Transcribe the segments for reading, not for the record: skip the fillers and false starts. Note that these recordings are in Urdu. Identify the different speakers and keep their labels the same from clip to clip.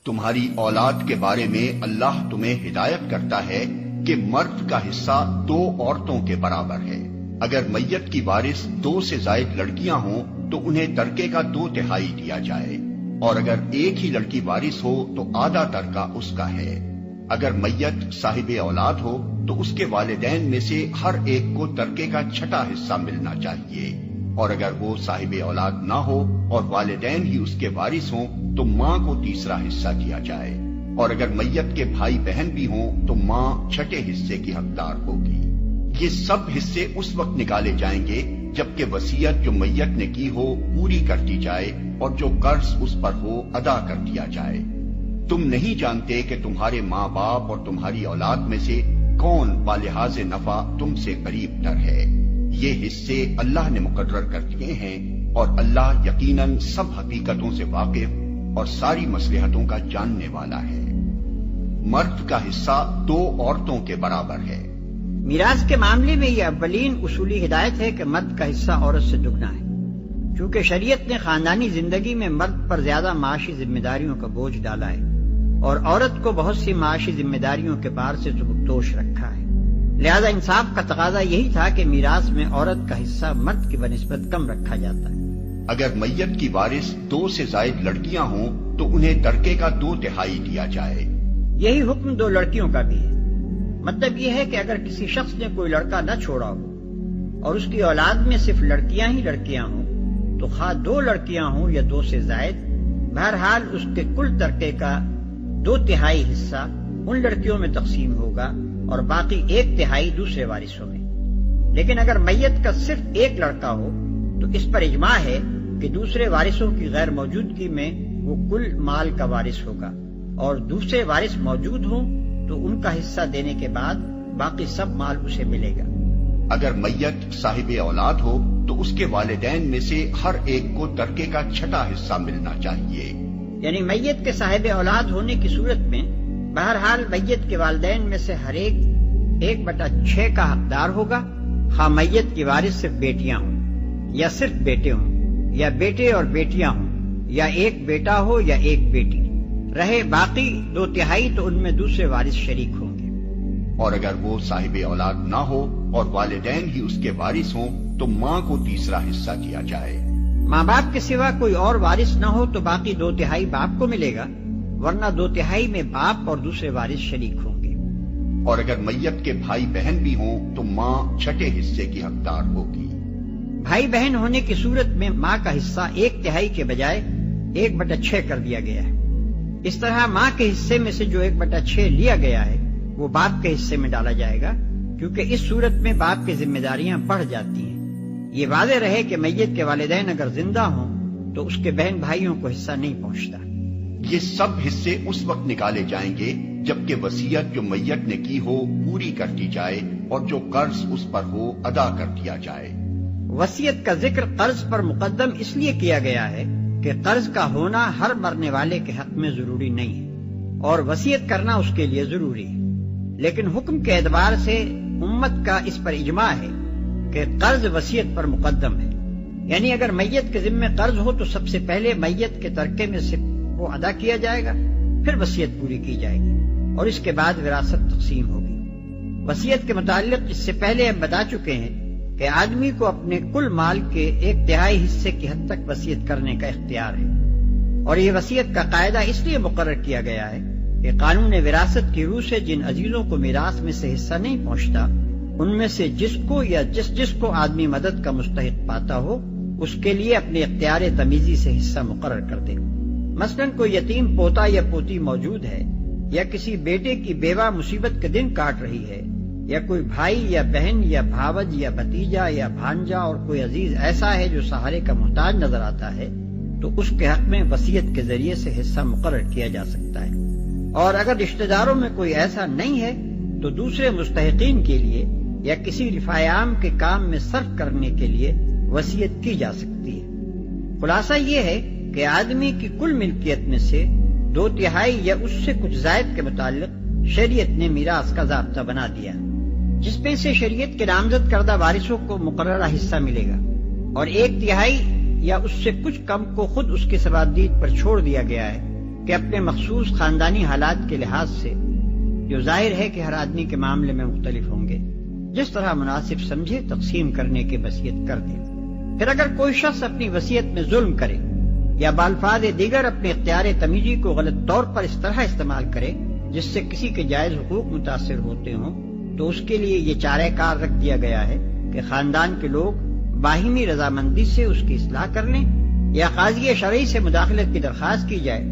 Speaker 1: تمہاری اولاد کے بارے میں اللہ تمہیں ہدایت کرتا ہے کہ مرد کا حصہ 2 عورتوں کے برابر ہے۔ اگر میت کی وارث 2 سے زائد لڑکیاں ہوں تو انہیں ترکے کا 2/3 دیا جائے، اور اگر ایک ہی لڑکی وارث ہو تو آدھا ترکہ اس کا ہے۔ اگر میت صاحب اولاد ہو تو اس کے والدین میں سے ہر ایک کو ترکے کا 6واں حصہ ملنا چاہیے، اور اگر وہ صاحب اولاد نہ ہو اور والدین ہی اس کے وارث ہوں تو ماں کو 3واں حصہ دیا جائے، اور اگر میت کے بھائی بہن بھی ہوں تو ماں 6 حصے کی حقدار ہوگی۔ یہ سب حصے اس وقت نکالے جائیں گے جبکہ وصیت جو میت نے کی ہو پوری کر دی جائے اور جو قرض اس پر ہو ادا کر دیا جائے۔ تم نہیں جانتے کہ تمہارے ماں باپ اور تمہاری اولاد میں سے کون بالحاظ نفع تم سے قریب تر ہے۔ یہ حصے اللہ نے مقرر کر دیے ہیں، اور اللہ یقیناً سب حقیقتوں سے واقف اور ساری مصلحتوں کا جاننے والا ہے۔ مرد کا حصہ 2 عورتوں کے برابر ہے۔
Speaker 2: میراث کے معاملے میں یہ اولین اصولی ہدایت ہے کہ مرد کا حصہ عورت سے دگنا ہے، چونکہ شریعت نے خاندانی زندگی میں مرد پر زیادہ معاشی ذمہ داریوں کا بوجھ ڈالا ہے اور عورت کو بہت سی معاشی ذمہ داریوں کے بار سے سبکدوش رکھا ہے۔ لہذا انصاف کا تقاضا یہی تھا کہ میراث میں عورت کا حصہ مرد کی بنسبت کم رکھا جاتا ہے۔
Speaker 1: اگر میت کی وارث 2 سے زائد لڑکیاں ہوں تو انہیں ترکے کا 2/3 دیا جائے۔
Speaker 2: یہی حکم 2 لڑکیوں کا بھی ہے۔ مطلب یہ ہے کہ اگر کسی شخص نے کوئی لڑکا نہ چھوڑا ہو اور اس کی اولاد میں صرف لڑکیاں ہی لڑکیاں ہوں تو خواہ 2 لڑکیاں ہوں یا 2 سے زائد، بہرحال اس کے کل ترکے کا 2/3 حصہ ان لڑکیوں میں تقسیم ہوگا اور باقی 1/3 دوسرے وارثوں میں۔ لیکن اگر میت کا صرف ایک لڑکا ہو تو اس پر اجماع ہے کہ دوسرے وارثوں کی غیر موجودگی میں وہ کل مال کا وارث ہوگا، اور دوسرے وارث موجود ہوں تو ان کا حصہ دینے کے بعد باقی سب مال اسے ملے گا۔
Speaker 1: اگر میت صاحب اولاد ہو تو اس کے والدین میں سے ہر ایک کو ترکے کا 6واں حصہ ملنا چاہیے۔
Speaker 2: یعنی میت کے صاحب اولاد ہونے کی صورت میں بہرحال میت کے والدین میں سے ہر ایک 1/6 کا حقدار ہوگا، خواہ میت کی وارث صرف بیٹیاں ہوں یا صرف بیٹے ہوں یا بیٹے اور بیٹیاں ہوں یا ایک بیٹا ہو یا ایک بیٹی، رہے باقی 2/3 تو ان میں دوسرے وارث شریک ہوں گے۔
Speaker 1: اور اگر وہ صاحب اولاد نہ ہو اور والدین ہی اس کے وارث ہوں تو ماں کو 3واں حصہ دیا جائے۔
Speaker 2: ماں باپ کے سوا کوئی اور وارث نہ ہو تو باقی 2/3 باپ کو ملے گا، ورنہ 2/3 میں باپ اور دوسرے وارث شریک ہوں گے۔
Speaker 1: اور اگر میت کے بھائی بہن بھی ہوں تو ماں 6 حصے کی حقدار ہوگی۔
Speaker 2: بھائی بہن ہونے کی صورت میں ماں کا حصہ 1/3 کے بجائے 1/6 کر دیا گیا ہے۔ اس طرح ماں کے حصے میں سے جو 1/6 لیا گیا ہے وہ باپ کے حصے میں ڈالا جائے گا، کیونکہ اس صورت میں باپ کی ذمہ داریاں بڑھ جاتی ہیں۔ یہ واضح رہے کہ میت کے والدین اگر زندہ ہوں تو اس کے بہن بھائیوں کو حصہ نہیں پہنچتا۔
Speaker 1: یہ سب حصے اس وقت نکالے جائیں گے جبکہ وصیت جو میت نے کی ہو پوری کر دی جائے اور جو قرض اس پر ہو ادا کر دیا جائے۔
Speaker 2: وصیت کا ذکر قرض پر مقدم اس لیے کیا گیا ہے کہ قرض کا ہونا ہر مرنے والے کے حق میں ضروری نہیں ہے اور وصیت کرنا اس کے لیے ضروری ہے، لیکن حکم کے اعتبار سے امت کا اس پر اجماع ہے کہ قرض وصیت پر مقدم ہے۔ یعنی اگر میت کے ذمے قرض ہو تو سب سے پہلے میت کے ترکے میں سے وہ ادا کیا جائے گا، پھر وصیت پوری کی جائے گی اور اس کے بعد وراثت تقسیم ہوگی۔ وصیت کے متعلق اس سے پہلے ہم بتا چکے ہیں کہ آدمی کو اپنے کل مال کے 1/3 حصے کی حد تک وصیت کرنے کا اختیار ہے، اور یہ وصیت کا قاعدہ اس لیے مقرر کیا گیا ہے کہ قانون وراثت کی روح سے جن عزیزوں کو میراث میں سے حصہ نہیں پہنچتا، ان میں سے جس کو یا جس کو آدمی مدد کا مستحق پاتا ہو اس کے لیے اپنے اختیار تمیزی سے حصہ مقرر کر دے۔ مثلاً کوئی یتیم پوتا یا پوتی موجود ہے، یا کسی بیٹے کی بیوہ مصیبت کے دن کاٹ رہی ہے، یا کوئی بھائی یا بہن یا بھاوج یا بھتیجا یا بھانجا اور کوئی عزیز ایسا ہے جو سہارے کا محتاج نظر آتا ہے، تو اس کے حق میں وصیت کے ذریعے سے حصہ مقرر کیا جا سکتا ہے۔ اور اگر رشتہ داروں میں کوئی ایسا نہیں ہے تو دوسرے مستحقین کے لیے یا کسی رفاع عام کے کام میں صرف کرنے کے لیے وصیت کی جا سکتی ہے۔ خلاصہ یہ ہے کہ آدمی کی کل ملکیت میں سے 2/3 یا اس سے کچھ زائد کے متعلق شریعت نے میراث کا ضابطہ بنا دیا، جس میں سے شریعت کے نامزد کردہ وارثوں کو مقررہ حصہ ملے گا، اور 1/3 یا اس سے کچھ کم کو خود اس کے سوادید پر چھوڑ دیا گیا ہے کہ اپنے مخصوص خاندانی حالات کے لحاظ سے، جو ظاہر ہے کہ ہر آدمی کے معاملے میں مختلف ہوں گے، جس طرح مناسب سمجھے تقسیم کرنے کی وصیت کر دے۔ پھر اگر کوئی شخص اپنی وصیت میں ظلم کرے یا بالفاظ دیگر اپنے اختیار تمیزی کو غلط طور پر اس طرح استعمال کرے جس سے کسی کے جائز حقوق متاثر ہوتے ہوں، تو اس کے لیے یہ چارہ کار رکھ دیا گیا ہے کہ خاندان کے لوگ باہمی رضامندی سے اس کی اصلاح کر لیں یا قاضی شرعی سے مداخلت کی درخواست کی جائے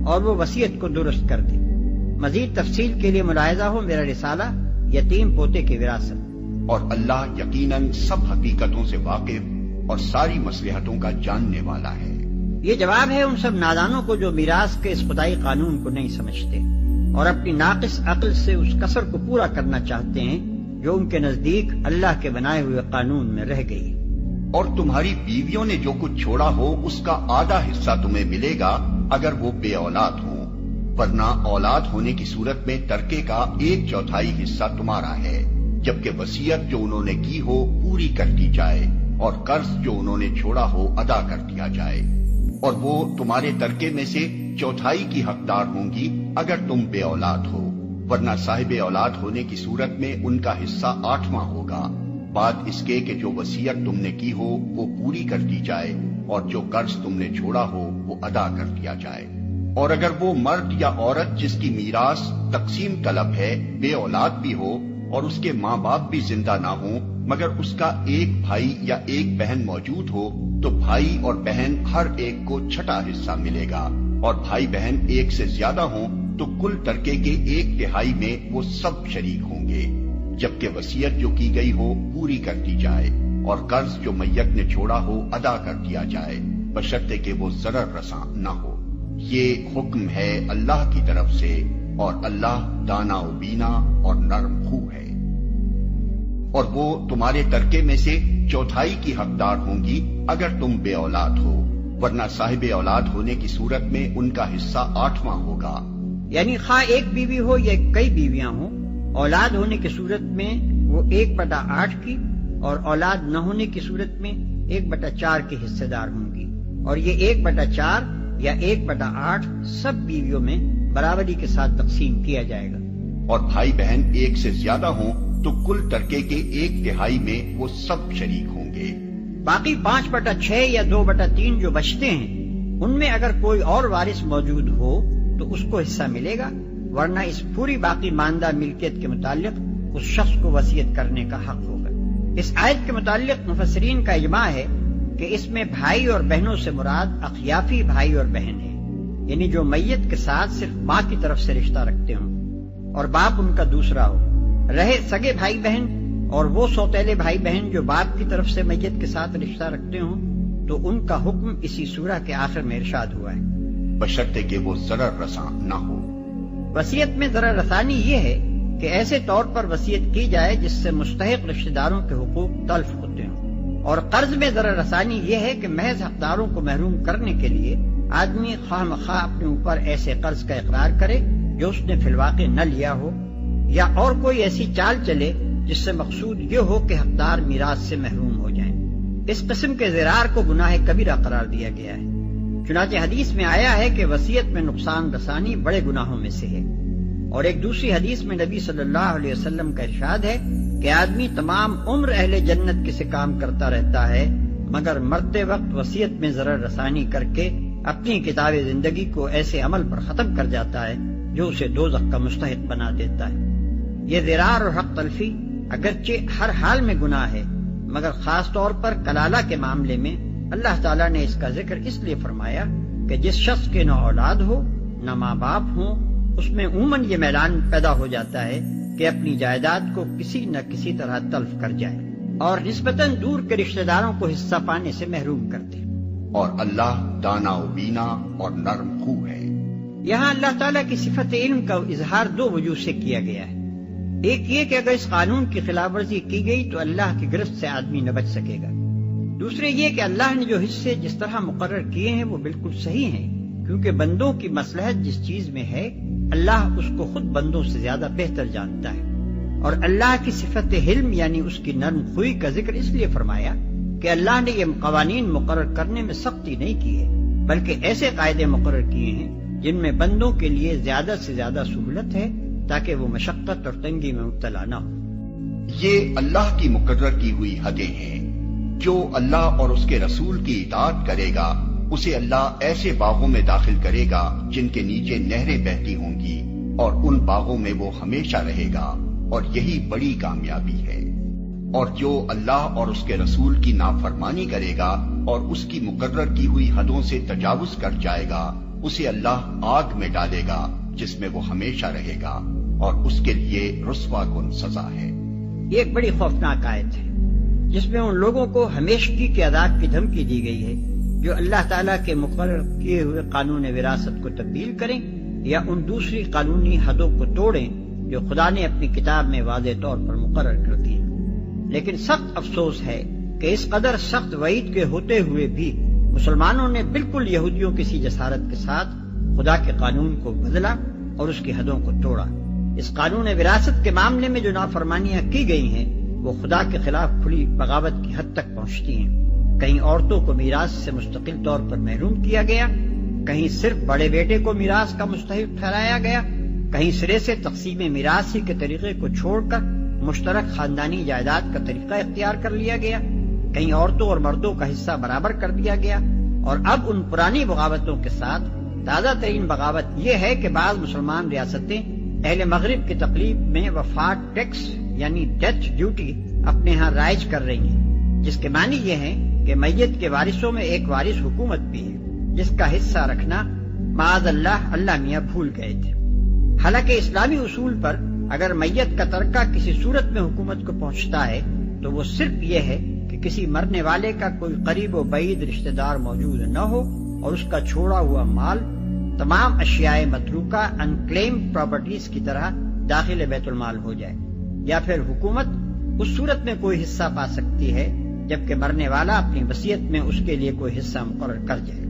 Speaker 2: اور وہ وصیت کو درست کر دے۔ مزید تفصیل کے لیے ملاحظہ ہو میرا رسالہ یتیم پوتے کی وراثت۔
Speaker 1: اور اللہ یقیناً سب حقیقتوں سے واقف اور ساری مصلحتوں کا جاننے والا ہے۔
Speaker 2: یہ جواب ہے ان سب نادانوں کو جو میراث کے اس خدائی قانون کو نہیں سمجھتے اور اپنی ناقص عقل سے اس کسر کو پورا کرنا چاہتے ہیں جو ان کے نزدیک اللہ کے بنائے ہوئے قانون میں رہ گئی۔
Speaker 1: اور تمہاری بیویوں نے جو کچھ چھوڑا ہو اس کا آدھا حصہ تمہیں ملے گا اگر وہ بے اولاد ہوں، ورنہ اولاد ہونے کی صورت میں ترکے کا 1/4 حصہ تمہارا ہے، جبکہ وصیت جو انہوں نے کی ہو پوری کر دی جائے اور قرض جو انہوں نے چھوڑا ہو ادا کر دیا جائے، اور وہ تمہارے ترکے میں سے 1/4 کی حقدار ہوں گی اگر تم بے اولاد ہو، ورنہ صاحب اولاد ہونے کی صورت میں ان کا حصہ 8واں ہوگا، بعد اس کے کہ جو وصیت تم نے کی ہو وہ پوری کر دی جائے اور جو قرض تم نے چھوڑا ہو وہ ادا کر دیا جائے۔ اور اگر وہ مرد یا عورت جس کی میراث تقسیم طلب ہے بے اولاد بھی ہو اور اس کے ماں باپ بھی زندہ نہ ہوں مگر اس کا ایک بھائی یا ایک بہن موجود ہو، تو بھائی اور بہن ہر ایک کو 6واں حصہ ملے گا، اور بھائی بہن ایک سے زیادہ ہوں تو کل ترکے کے 1/3 میں وہ سب شریک ہوں گے، جبکہ وصیت جو کی گئی ہو پوری کر دی جائے اور قرض جو میت نے چھوڑا ہو ادا کر دیا جائے، بشرطے کہ وہ ضرر رساں نہ ہو۔ یہ حکم ہے اللہ کی طرف سے، اور اللہ دانا و بینا اور نرم خو ہے۔ اور وہ تمہارے ترکے میں سے 1/4 کی حقدار ہوں گی اگر تم بے اولاد ہو، ورنہ صاحب اولاد ہونے کی صورت میں ان کا حصہ 8واں ہوگا۔
Speaker 2: یعنی خواہ ایک بیوی ہو یا کئی بیویاں ہوں، اولاد ہونے کی صورت میں وہ 1/8 کی اور اولاد نہ ہونے کی صورت میں 1/4 کی حصے دار ہوں گی، اور یہ 1/4 یا 1/8 سب بیویوں میں برابری کے ساتھ تقسیم کیا جائے گا۔
Speaker 1: اور بھائی بہن ایک سے زیادہ ہوں تو کل ترکے کے 1/3 میں وہ سب شریک ہوں گے۔
Speaker 2: باقی 5/6 یا 2/3 جو بچتے ہیں ان میں اگر کوئی اور وارث موجود ہو تو اس کو حصہ ملے گا، ورنہ اس پوری باقی ماندہ ملکیت کے متعلق اس شخص کو وصیت کرنے کا حق ہوگا۔ اس آیت کے متعلق مفسرین کا اجماع ہے کہ اس میں بھائی اور بہنوں سے مراد اخیافی بھائی اور بہن ہے، یعنی جو میت کے ساتھ صرف ماں کی طرف سے رشتہ رکھتے ہوں اور باپ ان کا دوسرا ہو۔ رہے سگے بھائی بہن اور وہ سوتیلے بھائی بہن جو باپ کی طرف سے میت کے ساتھ رشتہ رکھتے ہوں تو ان کا حکم اسی سورہ کے آخر میں ارشاد ہوا ہے،
Speaker 1: بشرطے کہ وہ ضرر رساں نہ ہو۔
Speaker 2: وصیت میں ضرر رسانی یہ ہے کہ ایسے طور پر وصیت کی جائے جس سے مستحق رشتہ داروں کے حقوق تلف ہوتے ہوں، اور قرض میں ضرر رسانی یہ ہے کہ محض حقداروں کو محروم کرنے کے لیے آدمی خواہ مخواہ اپنے اوپر ایسے قرض کا اقرار کرے جو اس نے فی الواقع نہ لیا ہو، یا اور کوئی ایسی چال چلے جس سے مقصود یہ ہو کہ حقدار میراث سے محروم ہو جائیں۔ اس قسم کے زرار کو گناہ کبیرہ قرار دیا گیا ہے۔ چنانچہ حدیث میں آیا ہے کہ وصیت میں نقصان رسانی بڑے گناہوں میں سے ہے، اور ایک دوسری حدیث میں نبی صلی اللہ علیہ وسلم کا ارشاد ہے کہ آدمی تمام عمر اہل جنت کے سے کام کرتا رہتا ہے مگر مرتے وقت وصیت میں ضرر رسانی کر کے اپنی کتاب زندگی کو ایسے عمل پر ختم کر جاتا ہے جو اسے دوزخ کا مستحق بنا دیتا ہے۔ یہ زرار اور حق تلفی اگرچہ ہر حال میں گناہ ہے، مگر خاص طور پر کلالہ کے معاملے میں اللہ تعالیٰ نے اس کا ذکر اس لیے فرمایا کہ جس شخص کے نہ اولاد ہو نہ ماں باپ ہوں، اس میں عموماً یہ میلان پیدا ہو جاتا ہے کہ اپنی جائیداد کو کسی نہ کسی طرح تلف کر جائے اور نسبتاً دور کے رشتہ داروں کو حصہ پانے سے محروم کر دے۔
Speaker 1: اور اللہ دانا و بینا اور نرم خو ہے۔
Speaker 2: یہاں اللہ تعالیٰ کی صفت علم کا اظہار 2 وجوہ سے کیا گیا ہے۔ ایک یہ کہ اگر اس قانون کی خلاف ورزی کی گئی تو اللہ کی گرفت سے آدمی نہ بچ سکے گا۔ دوسرے یہ کہ اللہ نے جو حصے جس طرح مقرر کیے ہیں وہ بالکل صحیح ہیں، کیونکہ بندوں کی مصلحت جس چیز میں ہے اللہ اس کو خود بندوں سے زیادہ بہتر جانتا ہے۔ اور اللہ کی صفت حلم یعنی اس کی نرم خوئی کا ذکر اس لیے فرمایا کہ اللہ نے یہ قوانین مقرر کرنے میں سختی نہیں کی ہے، بلکہ ایسے قاعدے مقرر کیے ہیں جن میں بندوں کے لیے زیادہ سے زیادہ سہولت ہے تاکہ وہ مشقت اور تنگی میں مبتلا نہ ہو۔
Speaker 1: یہ اللہ کی مقرر کی ہوئی حدیں ہیں۔ جو اللہ اور اس کے رسول کی اطاعت کرے گا اسے اللہ ایسے باغوں میں داخل کرے گا جن کے نیچے نہریں بہتی ہوں گی، اور ان باغوں میں وہ ہمیشہ رہے گا، اور یہی بڑی کامیابی ہے۔ اور جو اللہ اور اس کے رسول کی نافرمانی کرے گا اور اس کی مقرر کی ہوئی حدوں سے تجاوز کر جائے گا اسے اللہ آگ میں ڈالے گا جس میں وہ ہمیشہ رہے گا، اور اس کے لیے رسوا کن سزا ہے۔
Speaker 2: یہ ایک بڑی خوفناک آیت ہے جس میں ان لوگوں کو ہمیشگی کے عذاب کی دھمکی دی گئی ہے جو اللہ تعالیٰ کے مقرر کیے ہوئے قانون وراثت کو تبدیل کریں یا ان دوسری قانونی حدوں کو توڑیں جو خدا نے اپنی کتاب میں واضح طور پر مقرر کر دی ہیں۔ لیکن سخت افسوس ہے کہ اس قدر سخت وعید کے ہوتے ہوئے بھی مسلمانوں نے بالکل یہودیوں کی سی جسارت کے ساتھ خدا کے قانون کو بدلا اور اس کی حدوں کو توڑا۔ اس قانون وراثت کے معاملے میں جو نافرمانیاں کی گئی ہیں وہ خدا کے خلاف کھلی بغاوت کی حد تک پہنچتی ہیں۔ کہیں عورتوں کو میراث سے مستقل طور پر محروم کیا گیا، کہیں صرف بڑے بیٹے کو میراث کا مستحق ٹھہرایا گیا، کہیں سرے سے تقسیم میراث ہی کے طریقے کو چھوڑ کر مشترک خاندانی جائیداد کا طریقہ اختیار کر لیا گیا، کہیں عورتوں اور مردوں کا حصہ برابر کر دیا گیا، اور اب ان پرانی بغاوتوں کے ساتھ تازہ ترین بغاوت یہ ہے کہ بعض مسلمان ریاستیں اہل مغرب کی تقلیب میں وفات ٹیکس یعنی ڈیتھ ڈیوٹی اپنے ہاں رائج کر رہی ہیں، جس کے معنی یہ ہے کہ میت کے وارثوں میں ایک وارث حکومت بھی ہے جس کا حصہ رکھنا معاذ اللہ میاں بھول گئے تھے۔ حالانکہ اسلامی اصول پر اگر میت کا ترکہ کسی صورت میں حکومت کو پہنچتا ہے تو وہ صرف یہ ہے کہ کسی مرنے والے کا کوئی قریب و بعید رشتہ دار موجود نہ ہو اور اس کا چھوڑا ہوا مال تمام اشیاء متروکہ انکلیم پراپرٹیز کی طرح داخل بیت المال ہو جائے، یا پھر حکومت اس صورت میں کوئی حصہ پا سکتی ہے جبکہ مرنے والا اپنی وصیت میں اس کے لیے کوئی حصہ مقرر کر جائے۔